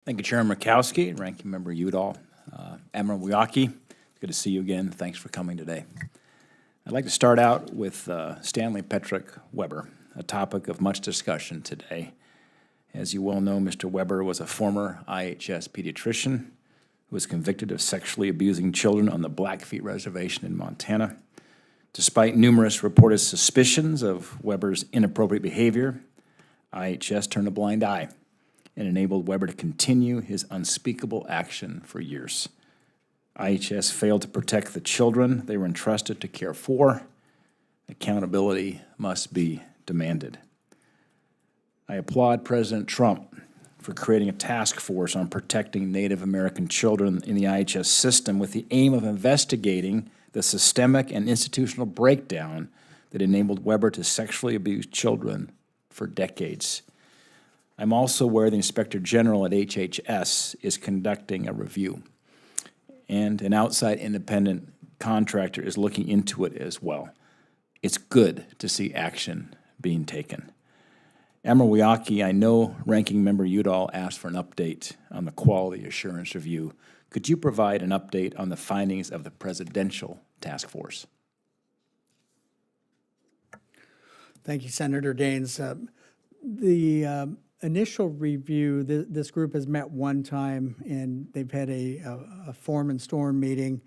Thank you, Chairman Murkowski, Ranking Member Udall. Admiral Wiyaki, good to see you again. Thanks for coming today. I'd like to start out with Stanley Patrick Weber, a topic of much discussion today. As you well know, Mr. Weber was a former IHS pediatrician who was convicted of sexually abusing children on the Blackfeet Reservation in Montana. Despite numerous reported suspicions of Weber's inappropriate behavior, IHS turned a blind eye and enabled Weber to continue his unspeakable action for years. IHS failed to protect the children they were entrusted to care for. Accountability must be demanded. I applaud President Trump for creating a task force on protecting Native American children in the IHS system with the aim of investigating the systemic and institutional breakdown that enabled Weber to sexually abuse children for decades. I'm also aware the Inspector General at HHS is conducting a review, and an outside independent contractor is looking into it as well. It's good to see action being taken. Admiral Wiyaki, I know Ranking Member Udall asked for an update on the quality assurance review. Could you provide an update on the findings of the Presidential Task Force? Thank you, Senator Daines. The initial review, this group has met one time, and they've had a form and storm meeting.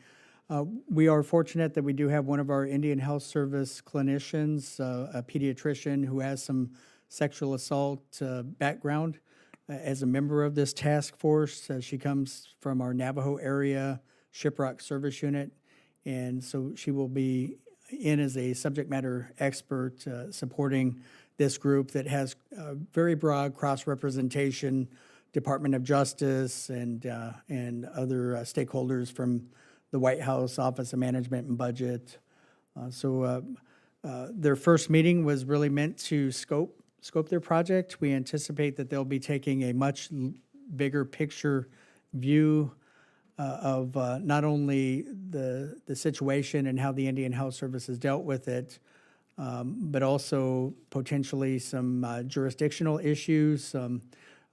We are fortunate that we do have one of our Indian Health Service clinicians, a pediatrician who has some sexual assault background as a member of this task force. She comes from our Navajo area Shiprock Service Unit, and so she will be in as a subject matter expert supporting this group that has very broad cross-representation, Department of Justice and other stakeholders from the White House, Office of Management and Budget. Their first meeting was really meant to scope their project. We anticipate that they'll be taking a much bigger picture view of not only the situation and how the Indian Health Service has dealt with it, but also potentially some jurisdictional issues, some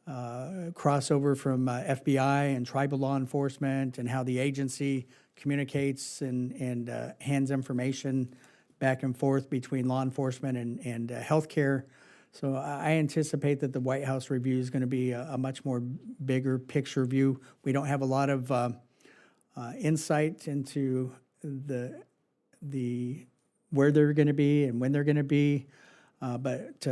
crossover from FBI and tribal law enforcement, and how the agency communicates and hands information back and forth between law enforcement and healthcare. So I anticipate that the White House review is going to be a much more bigger picture view. We don't have a lot of insight into the where they're going to be and when they're going to be, but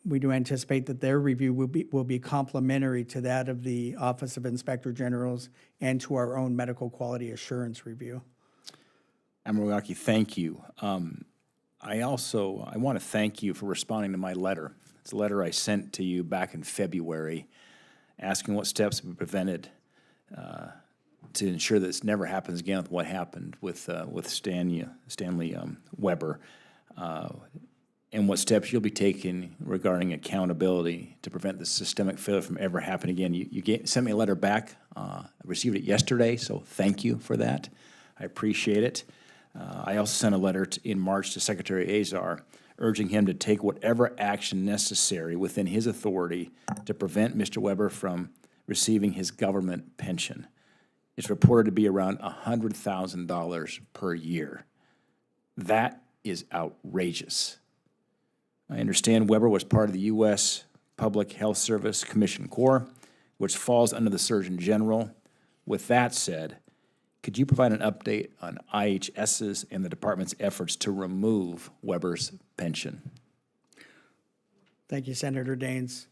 we do anticipate that their review will be complementary to that of the Office of Inspector Generals and to our own medical quality assurance review. Admiral Wiyaki, thank you. I want to thank you for responding to my letter. It's a letter I sent to you back in February asking what steps would be prevented to ensure that this never happens again with what happened with Stanley Weber, and what steps you'll be taking regarding accountability to prevent the systemic failure from ever happening again. You sent me a letter back. I received it yesterday, so thank you for that. I appreciate it. I also sent a letter in March to Secretary Azar urging him to take whatever action necessary within his authority to prevent Mr. Weber from receiving his government pension. It's reported to be around $100,000 per year. That is outrageous. I understand Weber was part of the U.S. Public Health Service Commission Corps, which falls under the Surgeon General. With that said, could you provide an update on IHS's and the department's efforts to remove Weber's pension? Thank you, Senator Daines.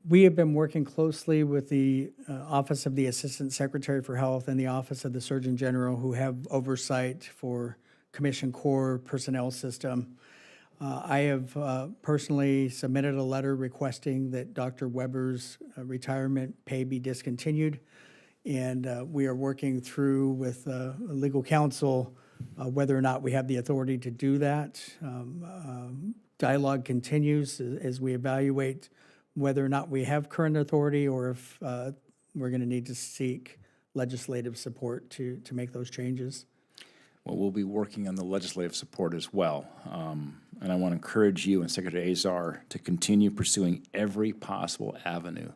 We have been working closely with the Office of the Assistant Secretary for Health and the Office of the Surgeon General, who have oversight for Commission Corps personnel system. I have personally submitted a letter requesting that Dr. Weber's retirement pay be discontinued, and we are working through with legal counsel whether or not we have the authority to do that. Dialogue continues as we evaluate whether or not we have current authority or if we're going to need to seek legislative support to make those changes. Well, we'll be working on the legislative support as well. And I want to encourage you and Secretary Azar to continue pursuing every possible avenue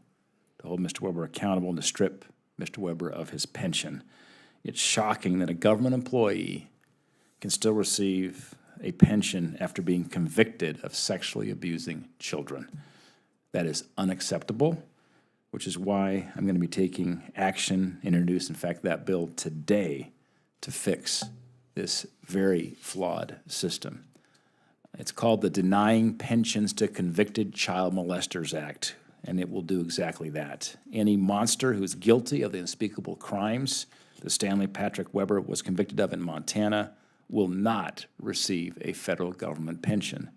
to hold Mr. Weber accountable and to strip Mr. Weber of his pension. It's shocking that a government employee can still receive a pension after being convicted of sexually abusing children. That is unacceptable, which is why I'm going to be taking action, introduce, in fact, that bill today to fix this very flawed system. It's called the Denying Pensions to Convicted Child Molesters Act, and it will do exactly that. Any monster who is guilty of the unspeakable crimes that Stanley Patrick Weber was convicted of in Montana will not receive a federal government pension.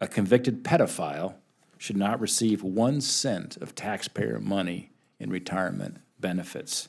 A convicted pedophile should not receive 1 cent of taxpayer money in retirement benefits.